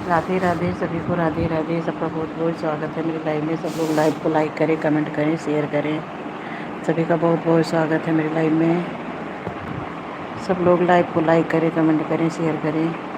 राधे राधे सभी को, राधे राधे। सबका बहुत बहुत स्वागत है मेरे लाइव में। सब लोग लाइव को लाइक करें, कमेंट करें, शेयर करें। सभी का बहुत बहुत स्वागत है मेरे लाइव में। सब लोग लाइव को लाइक करें, कमेंट करें, शेयर करें।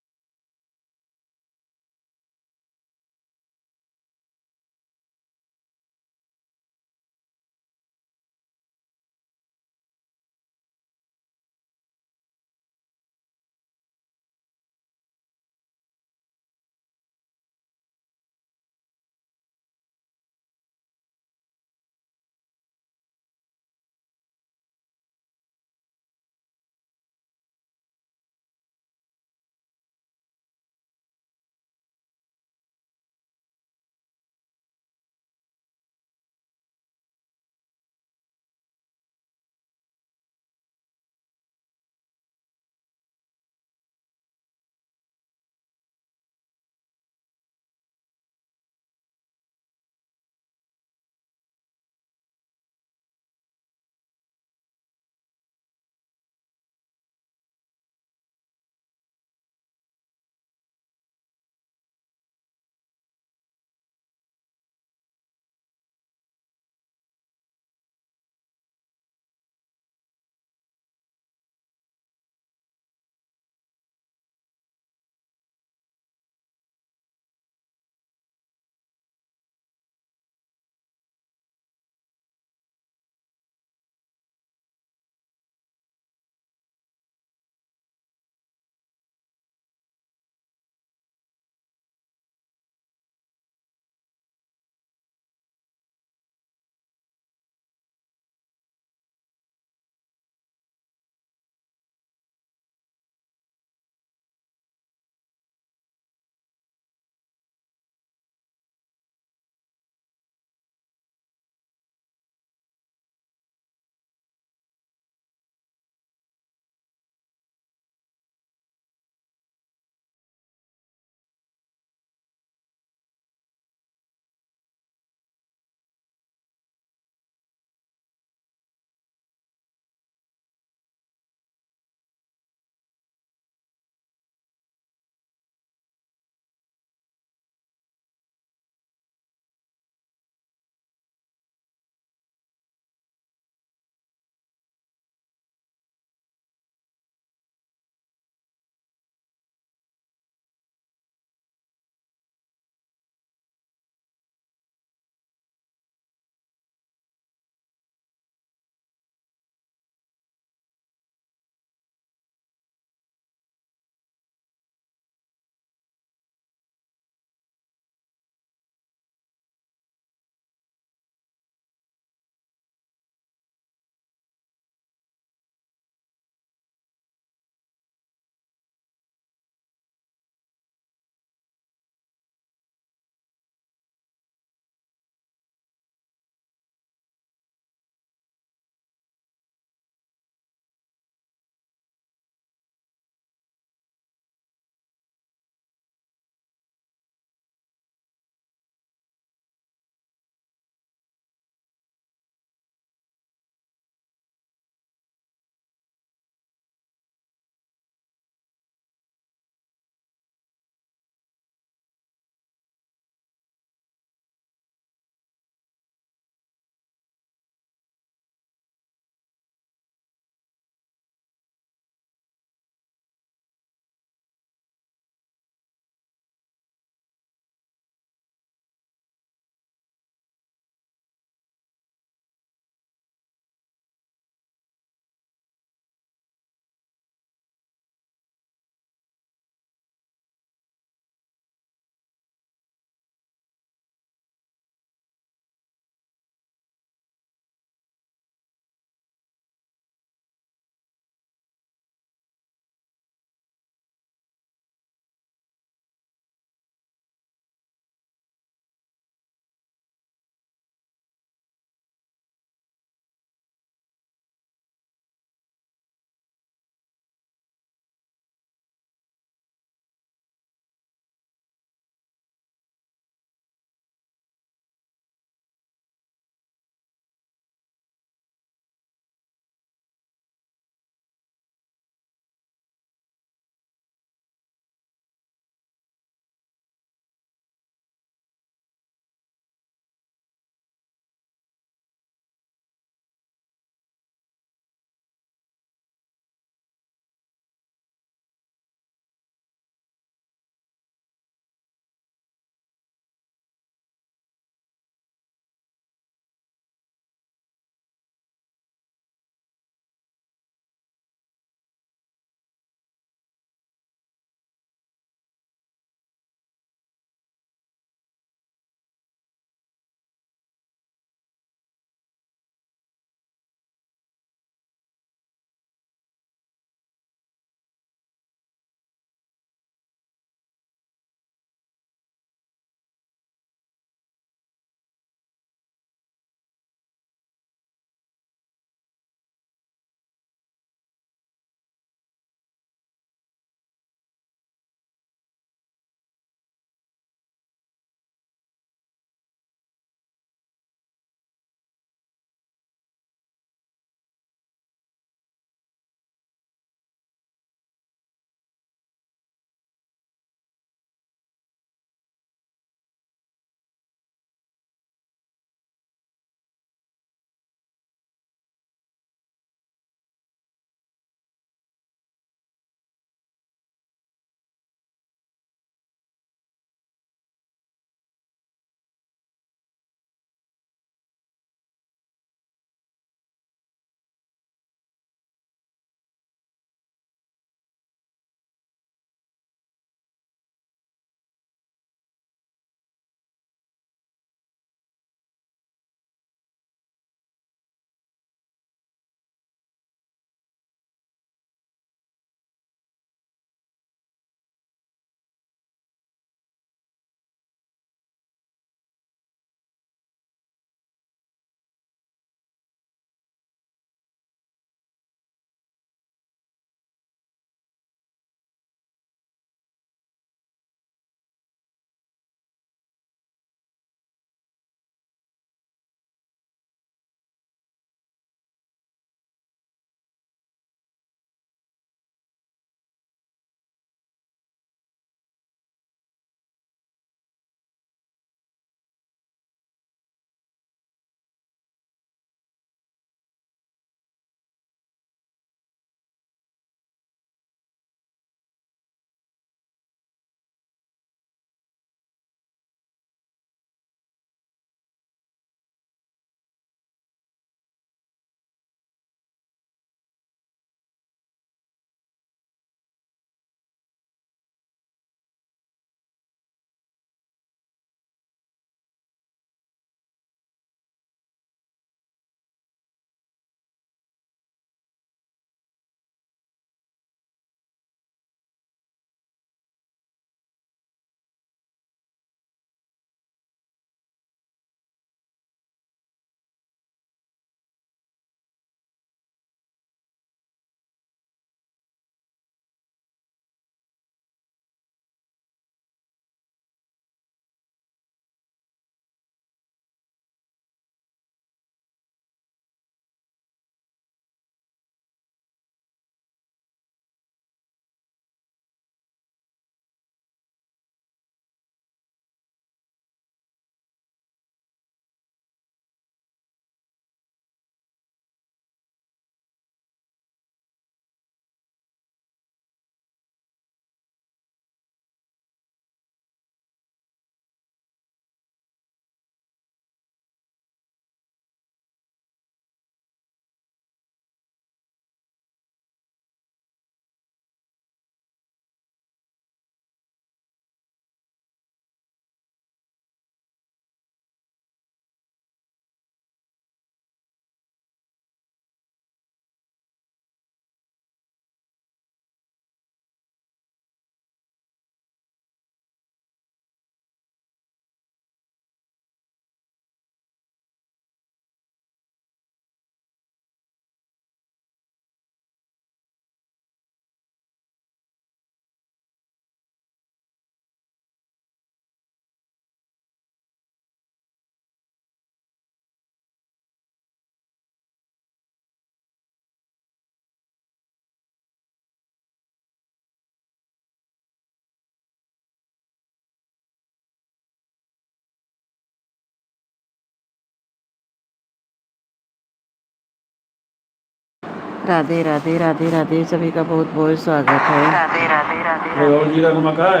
राधे राधे राधे राधे, सभी का बहुत बहुत स्वागत है। राधे राधे राधे राधे। और जीरा नमक है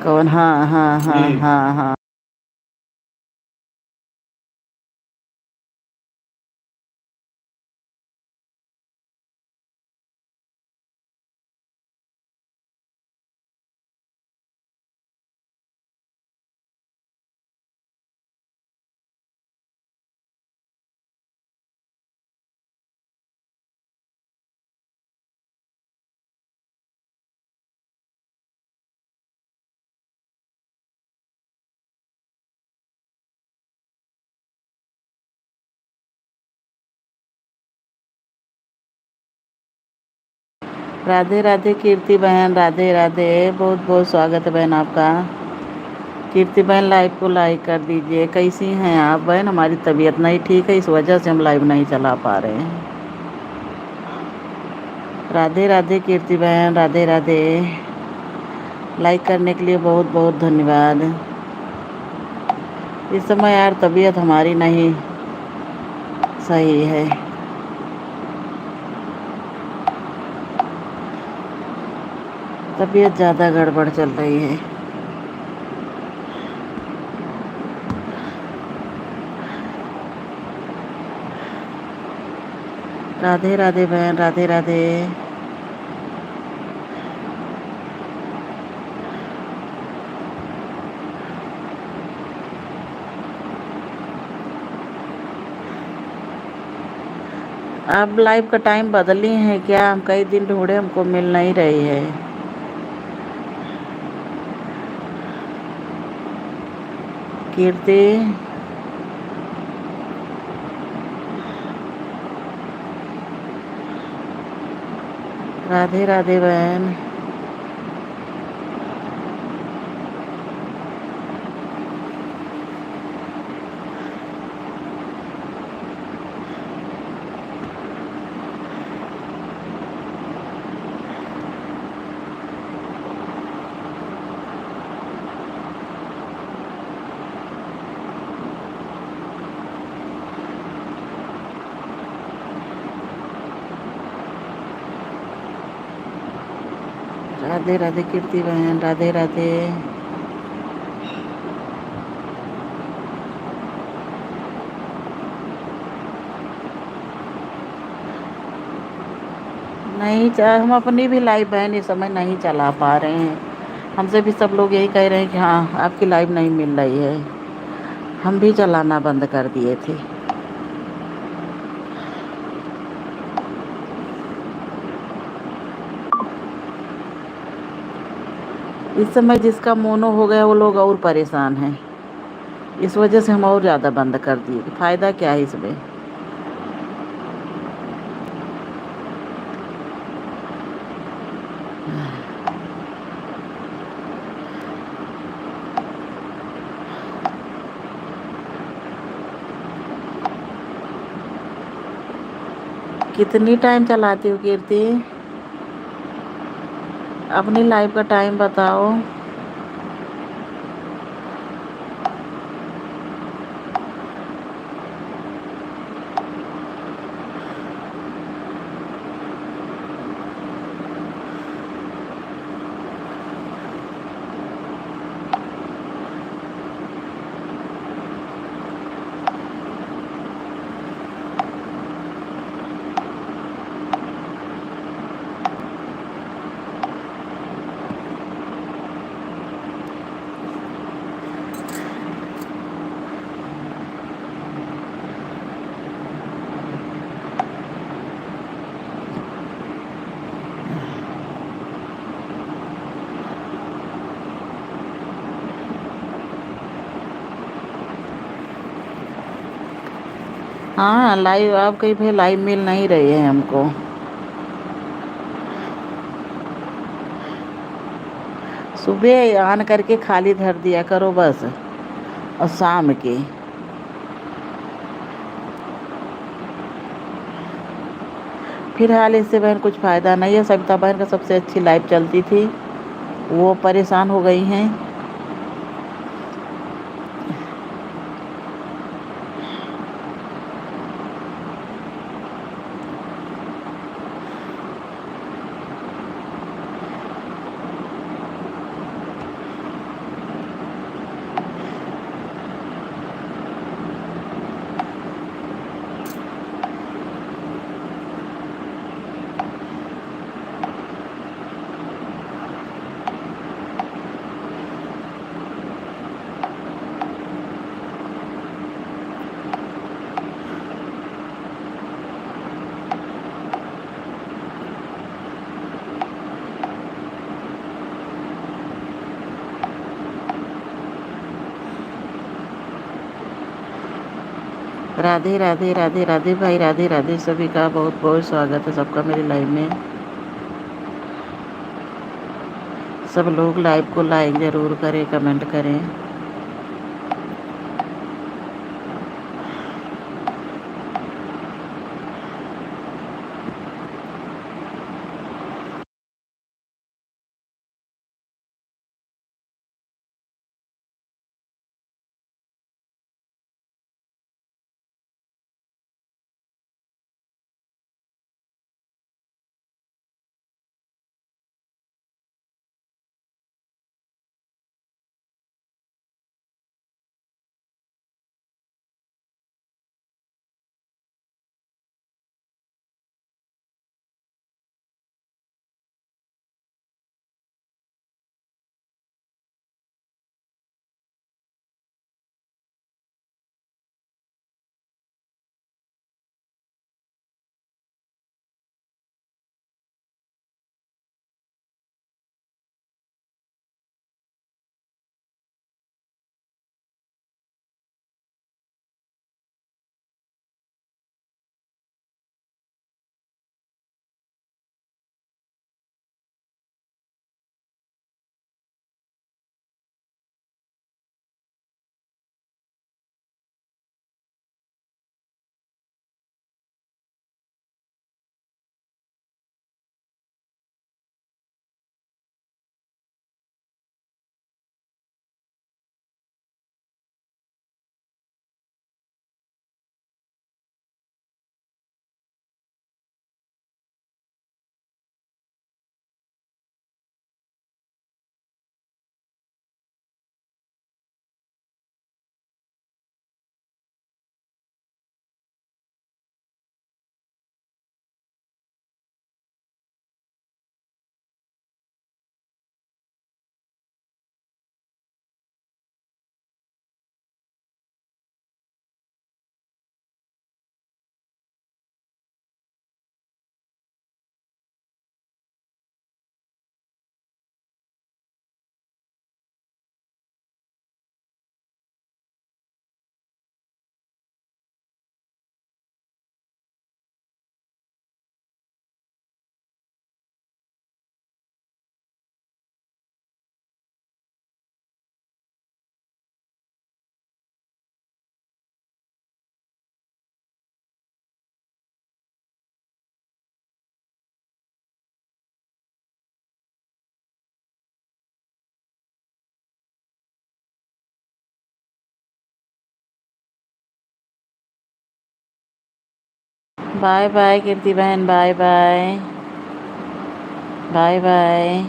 कौन? हाँ हाँ हाँ जी। हाँ हाँ। राधे राधे कीर्ति बहन, राधे राधे, बहुत बहुत स्वागत है बहन आपका। कीर्ति बहन लाइव को लाइक कर दीजिए। कैसी हैं आप बहन? हमारी तबीयत नहीं ठीक है, इस वजह से हम लाइव नहीं चला पा रहे हैं। राधे राधे कीर्ति बहन, राधे राधे। लाइक करने के लिए बहुत बहुत धन्यवाद। इस समय यार तबीयत हमारी नहीं सही है। तबीयत ज़्यादा गड़बड़ चल रही है। राधे राधे बहन, राधे राधे। आप लाइव का टाइम बदली हैं क्या? हम कई दिन ढूंढे, हमको मिल नहीं रही है। कीर्ति, राधे राधे बहन। राधे राधे कीर्ति बहन, राधे राधे। नहीं हम अपनी भी लाइव बहन इस समय नहीं चला पा रहे हैं। हमसे भी सब लोग यही कह रहे हैं कि हाँ आपकी लाइव नहीं मिल रही है। हम भी चलाना बंद कर दिए थे। इस समय जिसका मोनो हो गया वो लोग और परेशान हैं। इस वजह से हम और ज़्यादा बंद कर दिए। फ़ायदा क्या है इसमें? कितनी टाइम चलाती हो कीर्ति? अपनी लाइव का टाइम बताओ। हाँ लाइव आप कहीं भी लाइव मिल नहीं रही है हमको। सुबह ऑन करके खाली धर दिया करो बस, और शाम के। फिलहाल इससे बहन कुछ फ़ायदा नहीं है। सविता बहन का सबसे अच्छी लाइव चलती थी, वो परेशान हो गई हैं। राधे राधे राधे राधे भाई, राधे राधे। सभी का बहुत बहुत स्वागत है सबका मेरी लाइव में। सब लोग लाइव को लाइक ज़रूर करें, कमेंट करें। बाय बाय कीर्ति बहन, bye bye, bye bye.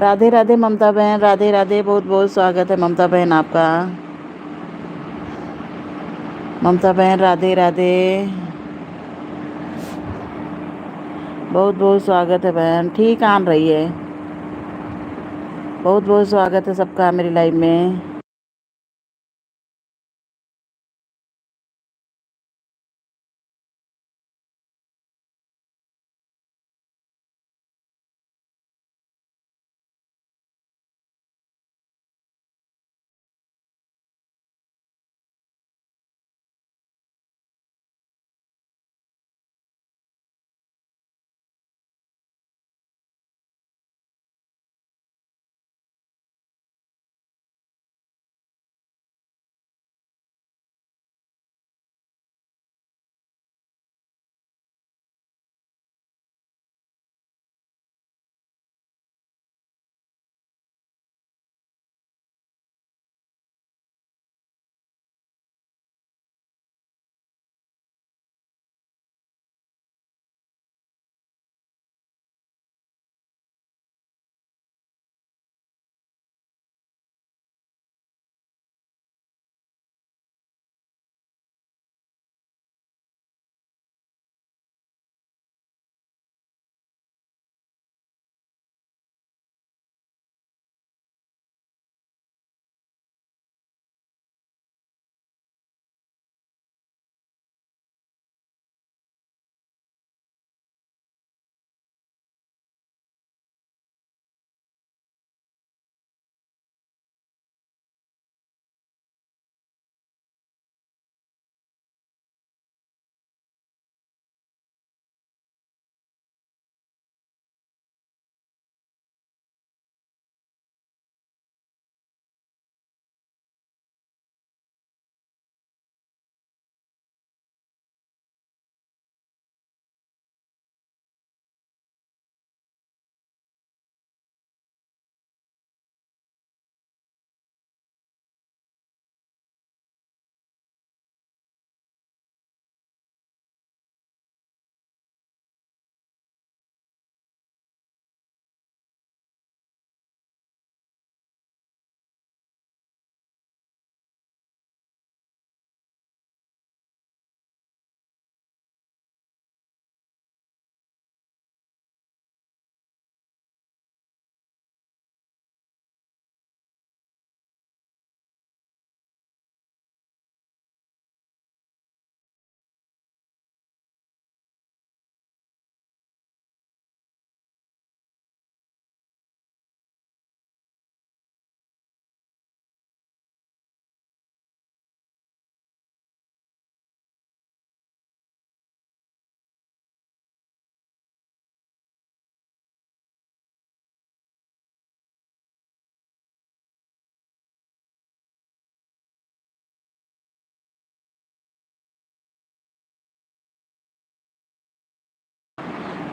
Radhe Radhe Mamta बहन, राधे राधे, बहुत बहुत स्वागत है ममता बहन आपका। ममता बहन राधे राधे, बहुत बहुत स्वागत है बहन। ठीक आन रही है, बहुत बहुत स्वागत है सबका मेरी लाइव में।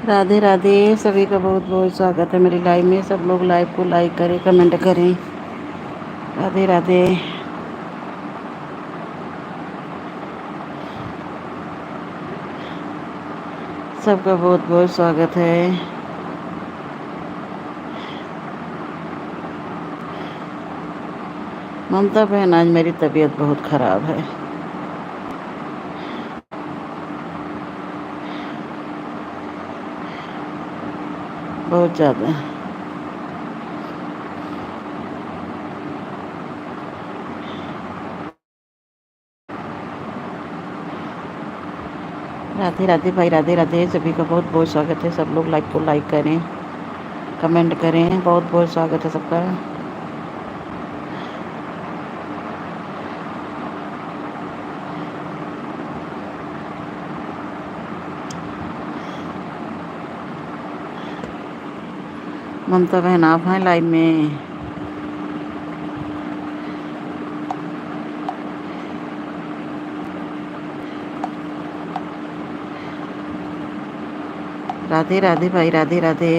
राधे राधे, सभी का बहुत बहुत स्वागत है मेरी लाइव में। सब लोग लाइव को लाइक करें, कमेंट करें। राधे राधे, सबका बहुत बहुत स्वागत है। ममता बहन, आज मेरी तबीयत बहुत ख़राब है, बहुत ज़्यादा। राधे राधे भाई, राधे राधे, सभी का बहुत बहुत स्वागत है। सब लोग लाइव को लाइक करें, कमेंट करें। बहुत बहुत स्वागत है सबका। ममता बहन आप हैं लाइव में। राधे राधे भाई, राधे राधे।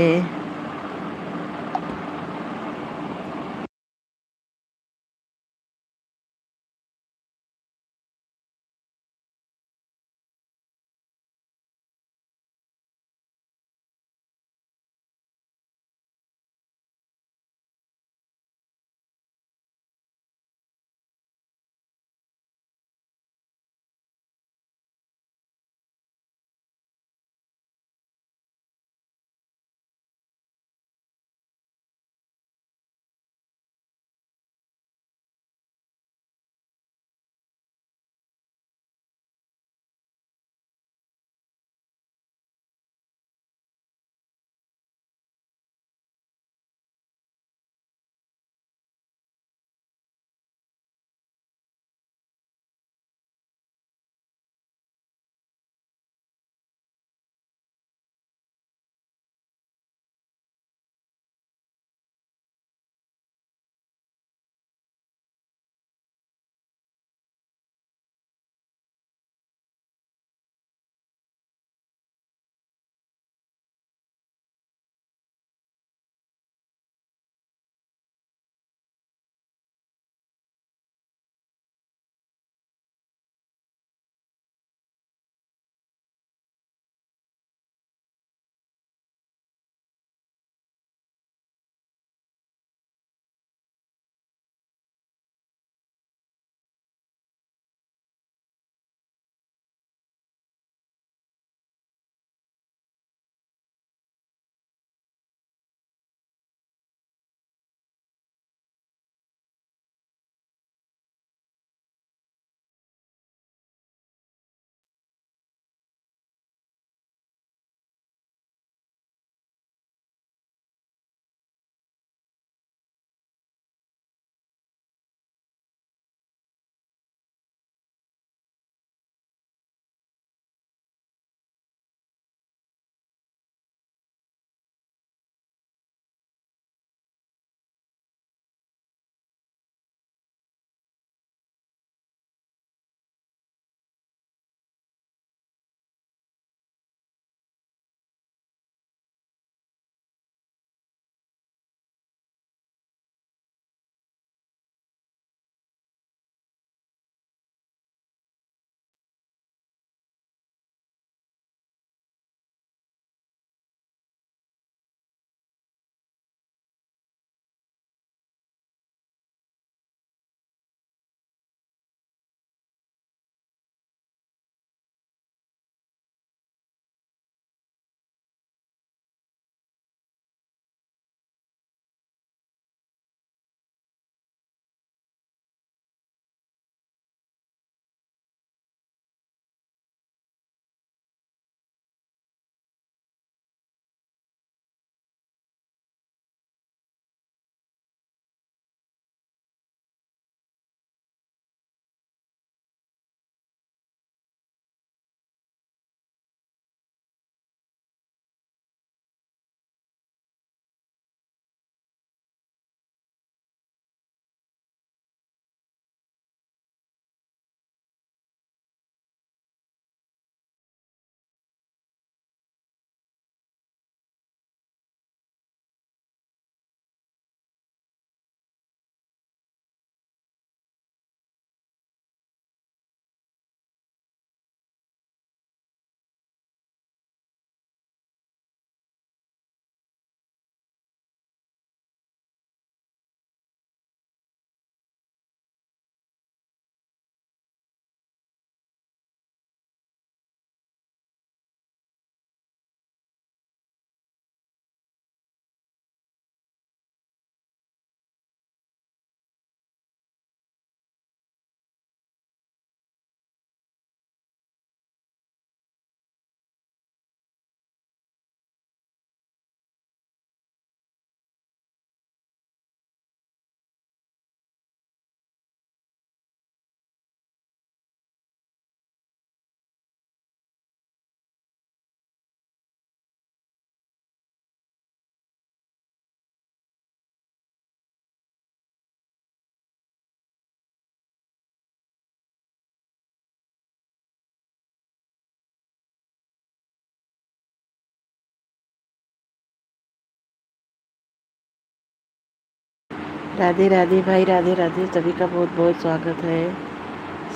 राधे राधे भाई, राधे राधे। सभी का बहुत बहुत स्वागत है।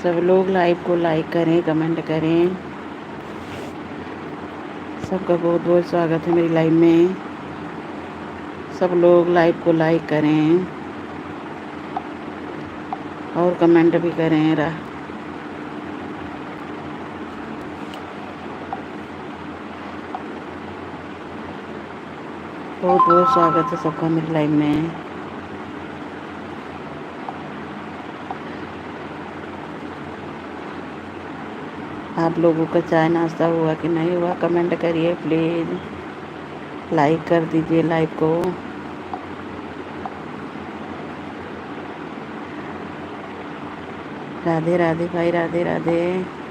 सब लोग लाइव को लाइक करें, कमेंट करें। सबका बहुत बहुत स्वागत है मेरी लाइव में। सब लोग लाइव को लाइक करें और कमेंट भी करें। बहुत बहुत स्वागत है सबका मेरी लाइव में। आप लोगों का चाय नाश्ता हुआ कि नहीं हुआ, कमेंट करिए प्लीज़। लाइक कर दीजिए लाइव को। राधे राधे भाई, राधे राधे।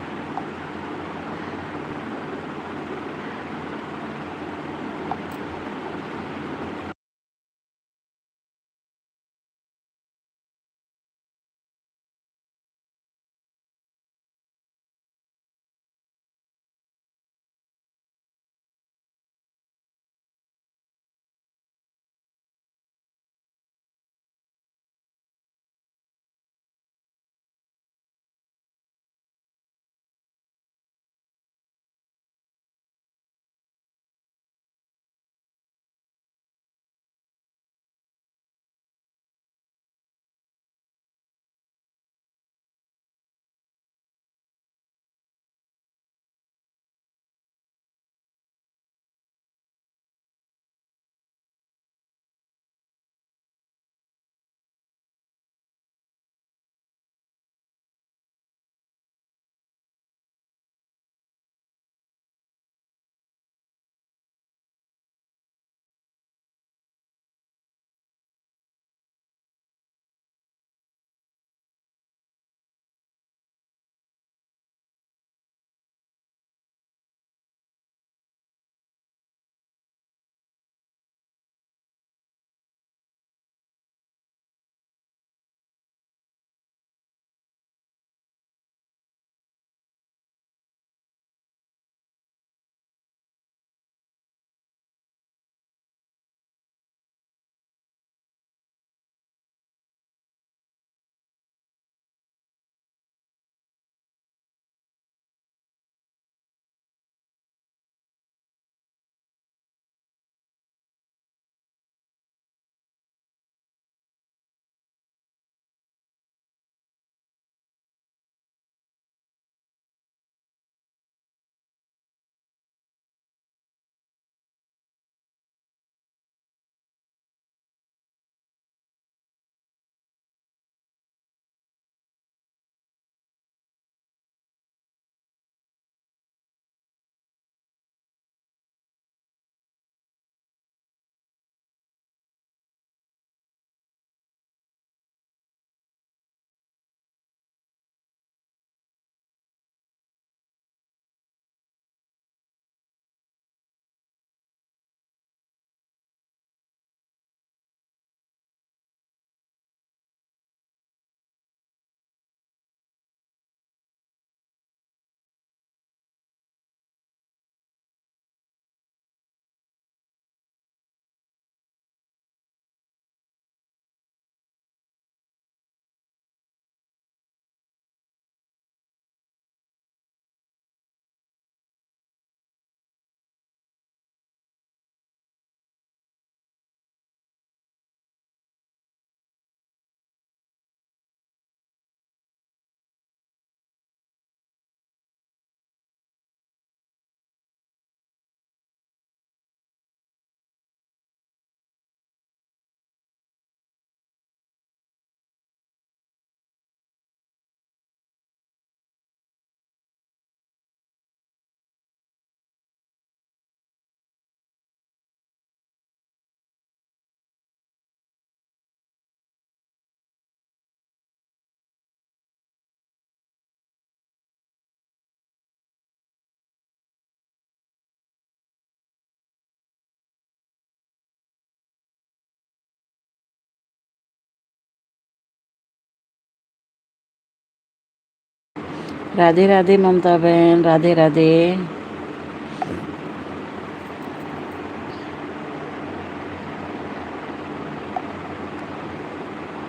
राधे राधे ममता बहन, राधे राधे।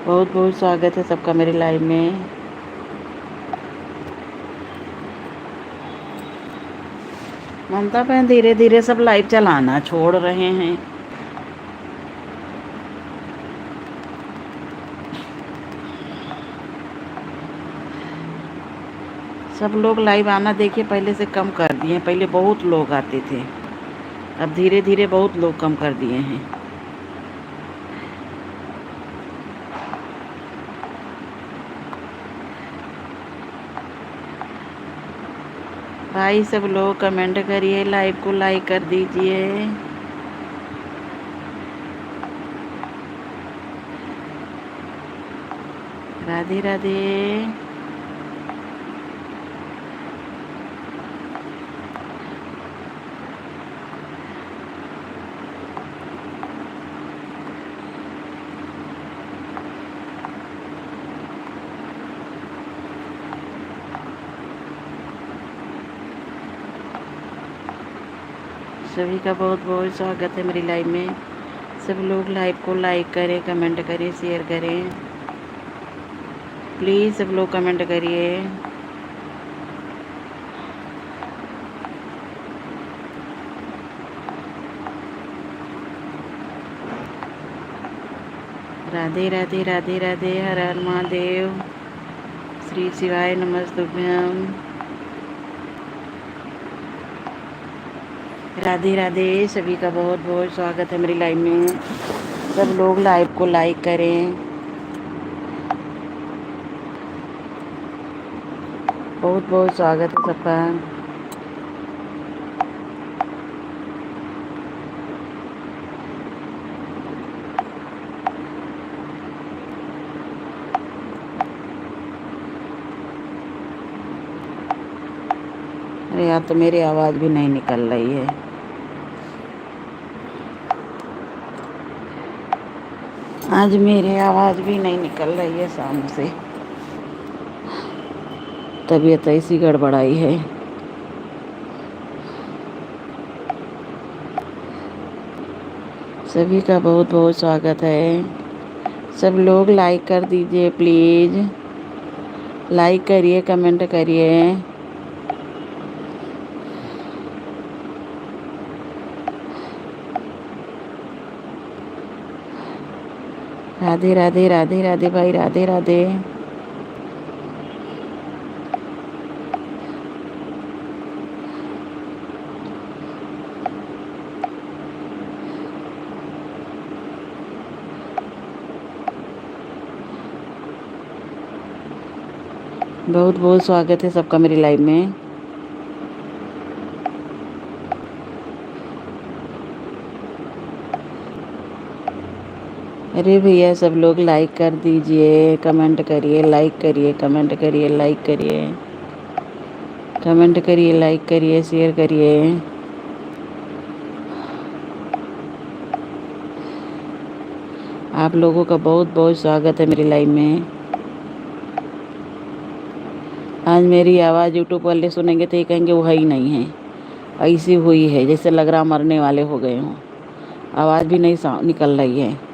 बहुत बहुत स्वागत है सबका मेरे लाइव में। ममता बहन धीरे धीरे सब लाइव चलाना छोड़ रहे हैं। सब लोग लाइव आना देखिए पहले से कम कर दिए हैं। पहले बहुत लोग आते थे, अब धीरे धीरे बहुत लोग कम कर दिए हैं। भाई सब लोग कमेंट करिए, लाइव को लाइक कर दीजिए। राधे राधे। सभी का बहुत बहुत स्वागत है मेरी लाइव में। सब लोग लाइव को लाइक करें, कमेंट करें, शेयर करें। प्लीज़ सब लोग कमेंट करिए। राधे राधे राधे राधे। हर हर महादेव। श्री शिवाय नमस्तुभ्यम। राधे राधे। सभी का बहुत बहुत स्वागत है मेरी लाइव में। सब लोग लाइव को लाइक करें। बहुत बहुत स्वागत है सबका। अरे यार तो मेरी आवाज़ भी नहीं निकल रही है। आज मेरी आवाज़ भी नहीं निकल रही है शाम से। तबीयत ऐसी गड़बड़ाई है। सभी का बहुत बहुत स्वागत है। सब लोग लाइक कर दीजिए प्लीज़। लाइक करिए, कमेंट करिए। राधे राधे राधे राधे भाई, राधे राधे। बहुत बहुत स्वागत है सबका मेरी लाइव में। अरे भैया सब लोग लाइक कर दीजिए, कमेंट करिए, लाइक करिए, कमेंट करिए, लाइक करिए, कमेंट करिए, लाइक करिए, शेयर करिए। आप लोगों का बहुत बहुत स्वागत है मेरी लाइव में। आज मेरी आवाज़ यूट्यूब वाले सुनेंगे तो ये कहेंगे वो है ही नहीं है, ऐसी हुई है जैसे लग रहा मरने वाले हो गए हों। आवाज़ भी नहीं निकल रही है।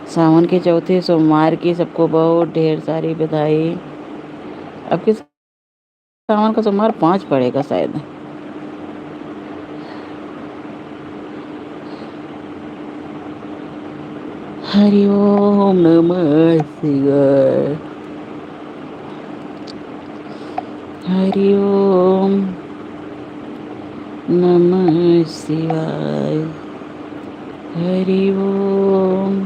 सावन के चौथे सोमवार की सबको बहुत ढेर सारी बधाई। अब किस सावन का सोमवार 5 पड़ेगा शायद। हरि ओम नमः शिवाय। हरि ओम नमः शिवाय। हरि ओम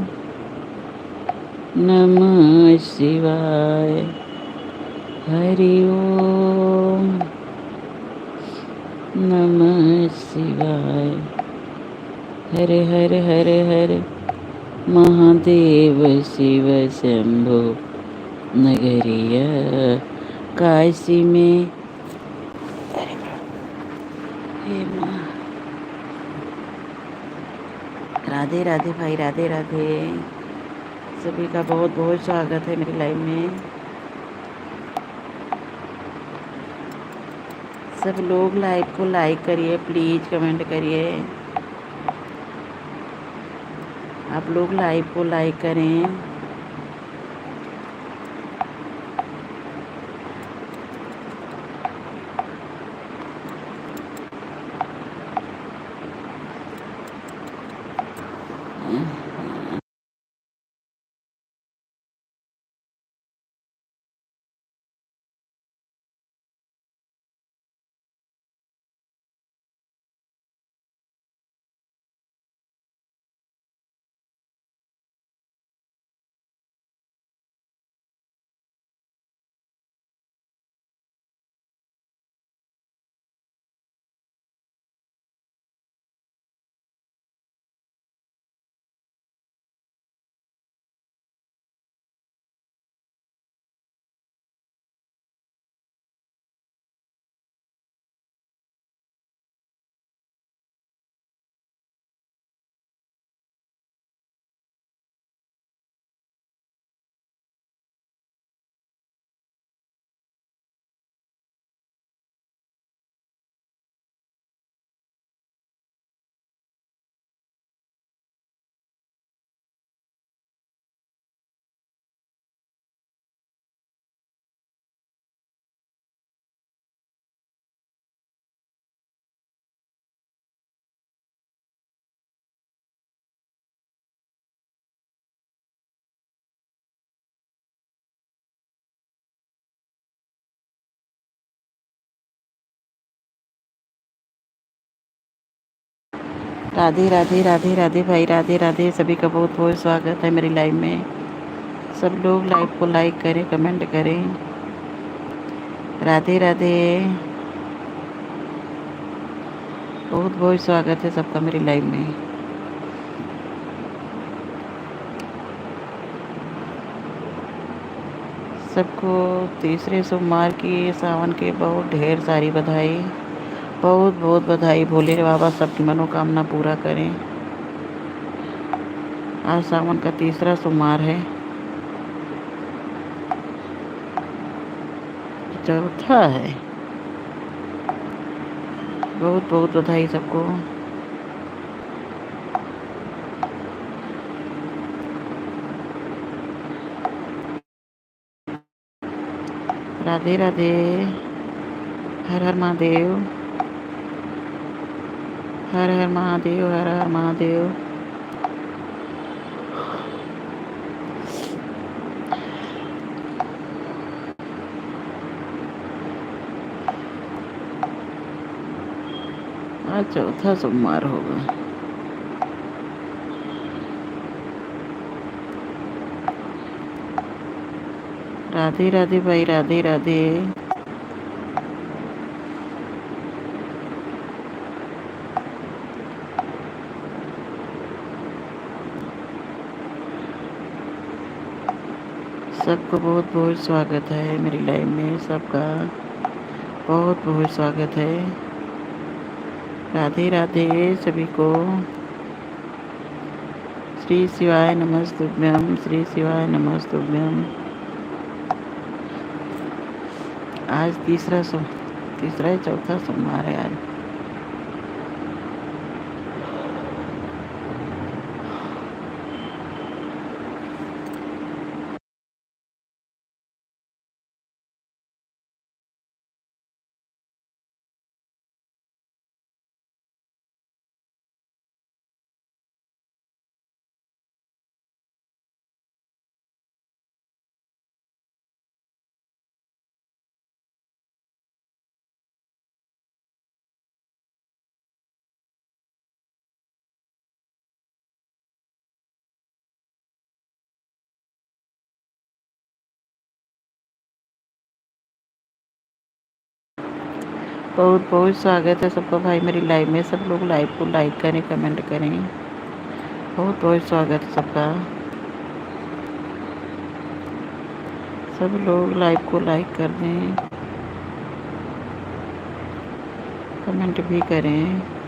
नमः शिवाय। हरि ओम नमः शिवाय। हर हर हर हर महादेव शिव शंभो। नगरिया काशी में। हे माँ। राधे राधे भाई, राधे राधे। सभी का बहुत बहुत स्वागत है मेरी लाइव में। सब लोग लाइव को लाइक करिए, प्लीज़ कमेंट करिए। आप लोग लाइव को लाइक करें। राधे राधे राधे राधे भाई, राधे राधे। सभी का बहुत बहुत स्वागत है मेरी लाइव में। सब लोग लाइव को लाइक करें, कमेंट करें। राधे राधे, बहुत बहुत स्वागत है सबका मेरी लाइव में। सबको तीसरे सोमवार की सावन के बहुत ढेर सारी बधाई, बहुत बहुत बधाई। भोले बाबा सबकी मनोकामना पूरा करें। आज सावन का तीसरा सोमवार है, चौथा है। बहुत बहुत बधाई सबको। राधे राधे, हर हर महादेव, हर हर महादेव, हर हर महादेव। आज चौथा सोमवार होगा। राधे राधे भाई, राधे राधे। सबको बहुत बहुत स्वागत है मेरी लाइव में। सबका बहुत बहुत स्वागत है। राधे राधे सभी को। श्री शिवाय नमस्तुभ्यम, श्री शिवाय नमस्तुभ्यम। आज तीसरा या चौथा सोमवार है आज। बहुत बहुत स्वागत है सबका भाई मेरी लाइव में। सब लोग लाइव को लाइक करें, कमेंट करें। बहुत बहुत स्वागत है सबका। सब लोग लाइव को लाइक कर दें, कमेंट भी करें।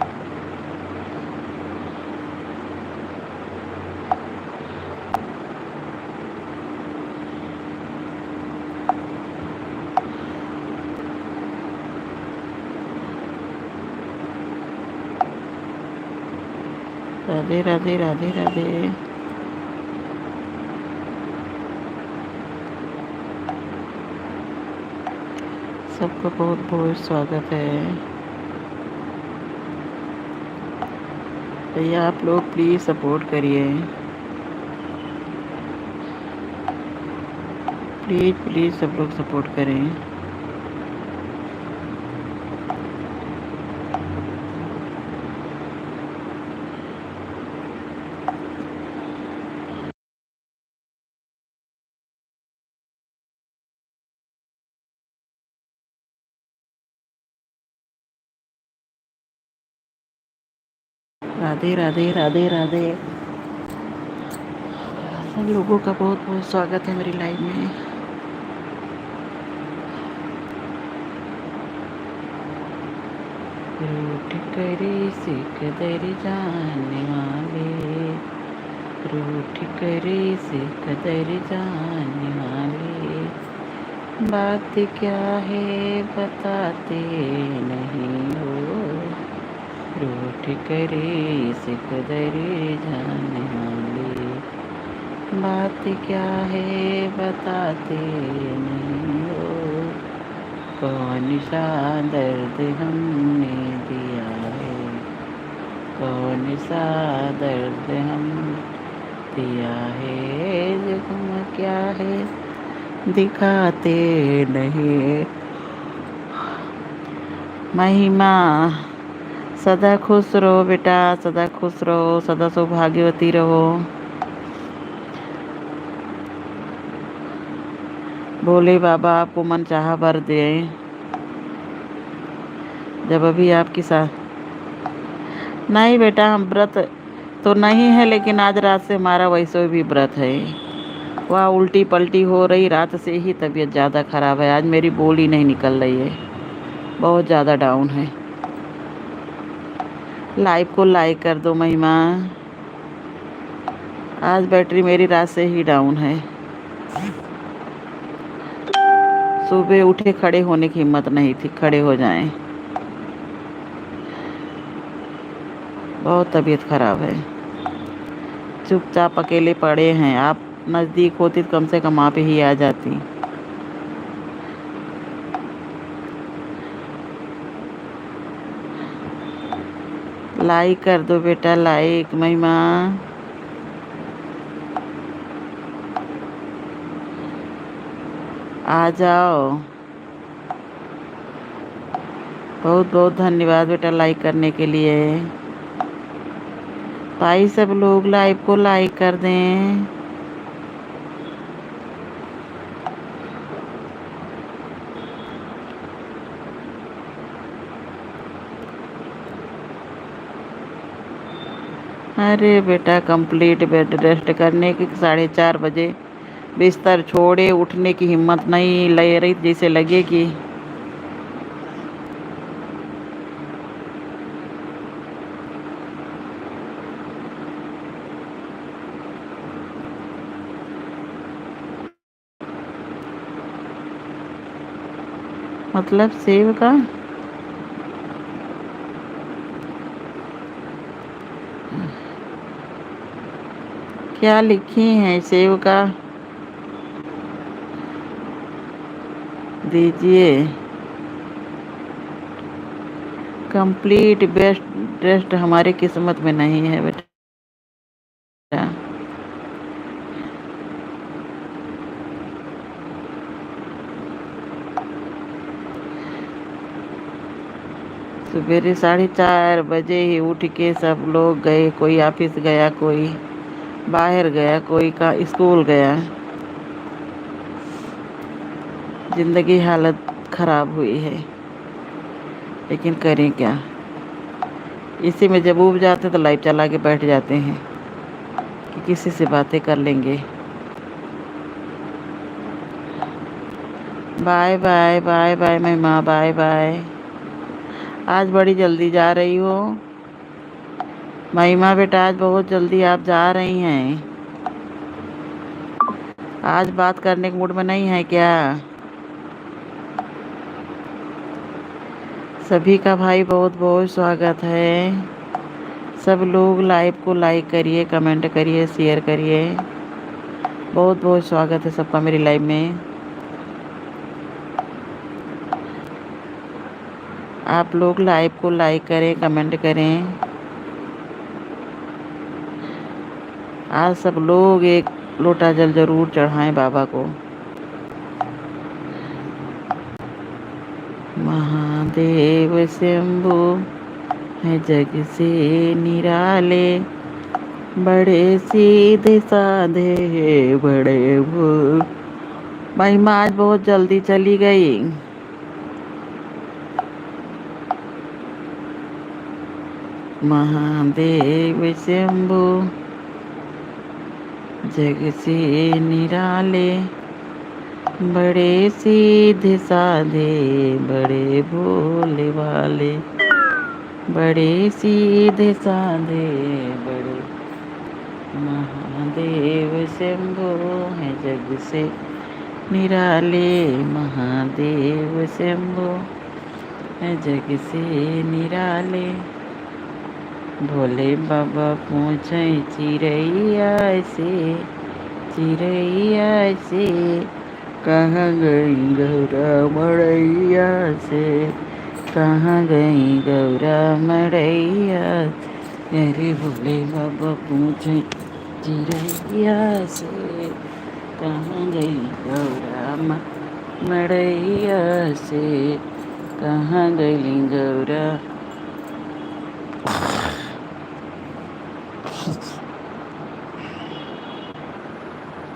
राधे राधे राधे राधे। सबका बहुत बहुत स्वागत है। भैया आप लोग प्लीज़ सपोर्ट करिए, प्लीज़ प्लीज़ सब लोग सपोर्ट करें। राधे राधे राधे राधे। सब लोगों का बहुत बहुत स्वागत है मेरी लाइव में। रूठ करे सिख दर जाने वाले, रूठ करे सिख दर जाने वाले, बात क्या है बताते नहीं हो। रूठ करे सिख दर जाने वाले, बात क्या है बताते नहीं हो। कौन सा दर्द हमने दिया है, कौन सा दर्द हम दिया है, जख्म क्या है दिखाते नहीं। महिमा सदा खुश रहो बेटा, सदा खुश रहो, सदा सौभाग्यवती रहो। भोले बाबा आपको मन चाहा वर दे। जब अभी आपकी साथ नहीं बेटा, हम व्रत तो नहीं है, लेकिन आज रात से हमारा वैसे भी व्रत है। वह उल्टी पल्टी हो रही, रात से ही तबीयत ज़्यादा ख़राब है। आज मेरी बोली नहीं निकल रही है, बहुत ज़्यादा डाउन है। लाइव को लाइक कर दो महिमा। आज बैटरी मेरी रात से ही डाउन है। सुबह उठे खड़े होने की हिम्मत नहीं थी, खड़े हो जाएं। बहुत तबीयत खराब है। चुपचाप अकेले पड़े हैं। आप नज़दीक होती तो कम से कम आप ही आ जाती। लाइक कर दो बेटा, लाइक महिमा। आ जाओ। बहुत बहुत धन्यवाद बेटा लाइक करने के लिए। भाई सब लोग लाइव को लाइक कर दें। अरे बेटा कंप्लीट बेड रेस्ट करने की 4:30 बजे बिस्तर छोड़े, उठने की हिम्मत नहीं ले रही, जैसे लगे कि मतलब सेव का क्या लिखी है, सेव का दीजिए। कंप्लीट बेस्ट रेस्ट हमारी किस्मत में नहीं है बेटा। सवेरे 4:30 बजे ही उठ के सब लोग गए। कोई ऑफिस गया, कोई बाहर गया, कोई का स्कूल गया। ज़िंदगी हालत ख़राब हुई है, लेकिन करें क्या। इसी में जब उब जाते तो लाइव चला के बैठ जाते हैं कि किसी से बातें कर लेंगे। बाय बाय बाय बाय महिमा, बाय बाय। आज बड़ी जल्दी जा रही हो महिमा बेटा, आज बहुत जल्दी आप जा रही हैं। आज बात करने के मूड में नहीं है क्या? सभी का भाई बहुत बहुत स्वागत है। सब लोग लाइव को लाइक करिए, कमेंट करिए, शेयर करिए। बहुत बहुत स्वागत है सबका मेरी लाइव में। आप लोग लाइव को लाइक करें, कमेंट करें। आज सब लोग एक लोटा जल जरूर चढ़ाएं बाबा को। महादेव शंभु है जग से निराले, बड़े सीधे साधे बड़े भोले। महिमा आज बहुत जल्दी चली गई। महादेव शंभु जग से निराले, बड़े सीधे साधे बड़े भोले वाले, बड़े सीधे साधे बड़े। महादेव शंभु है जग से निराले, महादेव शंभु है जग से निराले। भोले बाबा पूछे चिड़ैया से, चिड़ैया से कहाँ गई गौरा मड़ैया से, कहाँ गई गौरा मड़ैया। अरे भोले बाबा पूछे चिड़ैया से, कहाँ गई गौरा मड़ैया से, कहाँ गई गौरा।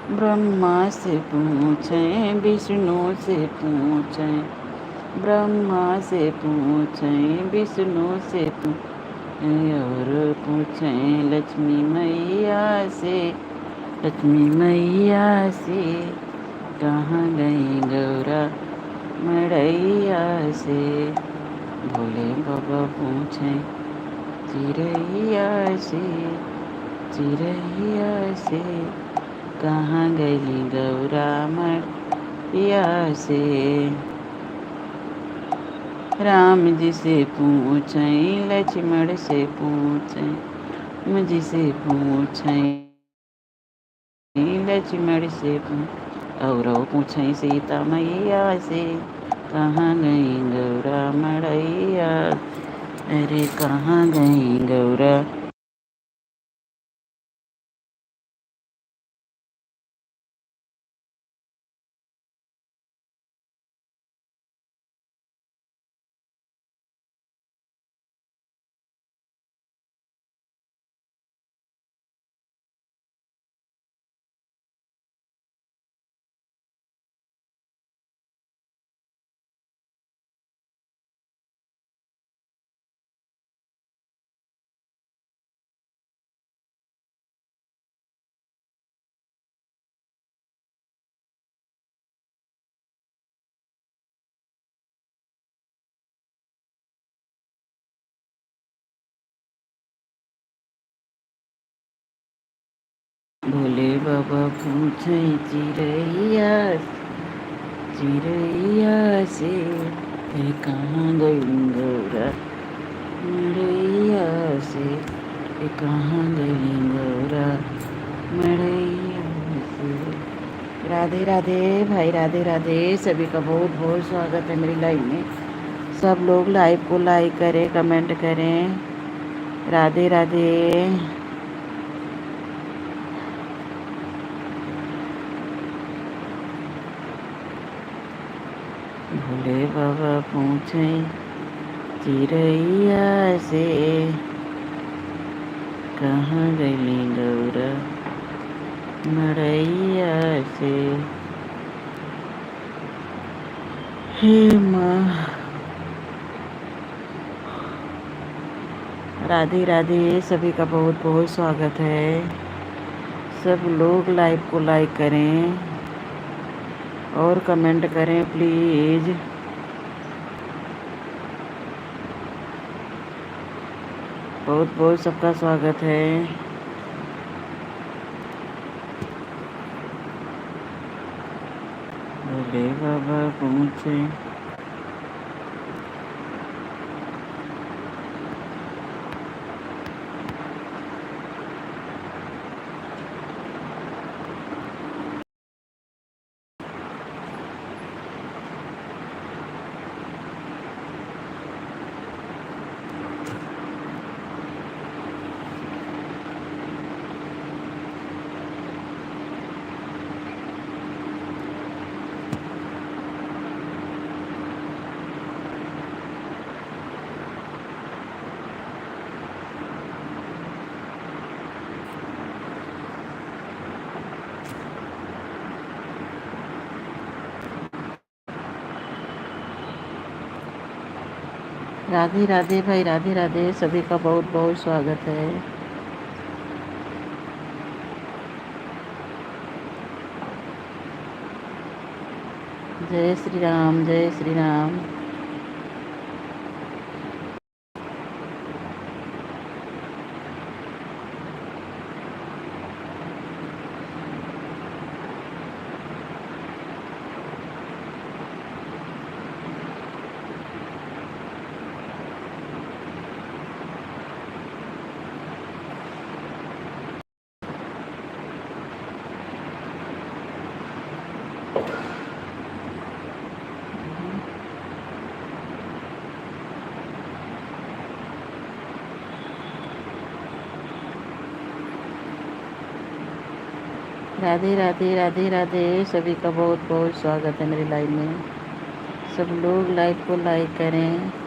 ब्रह्मा से पूछें, विष्णु से पूछें, ब्रह्मा से पूछें, विष्णु से पूछें, और पूछें लक्ष्मी मैया से, लक्ष्मी मैया से कहाँ गई गौरा मड़ैया से। भोले बाबा पूछें चिड़ैया से, चिड़ैया से कहाँ गई गौरा मड़ैया से। राम जी से पूछें, लक्ष्मण से पूछें, मुझ से पूछें, लक्ष्मण से और पूछें सीता मैया से, कहाँ गई गौरा मड़ैया। अरे कहाँ गई गौरा। भोले बाबा पूछे चिड़ैया, चिड़ैया से कहाँ गई गौरा मड़ैया से, कहाँ गई गौरा मड़ैया से। राधे राधे भाई, राधे राधे। सभी का बहुत बहुत स्वागत है मेरी लाइव में। सब लोग लाइव को लाइक करें, कमेंट करें। राधे राधे। भोले बाबा पूछे चिड़ैया से, कहाँ गई गौरा मड़ैया से। हे माँ। राधे राधे। सभी का बहुत बहुत स्वागत है। सब लोग लाइव को लाइक करें और कमेंट करें प्लीज़। बहुत बहुत सबका स्वागत है। भोले बाबा पूछे राधे राधे भाई, राधे राधे, सभी का बहुत बहुत स्वागत है। जय श्री राम, जय श्री राम। राधे राधे, राधे राधे, सभी का बहुत बहुत स्वागत है मेरी लाइव में। सब लोग लाइव को लाइक करें।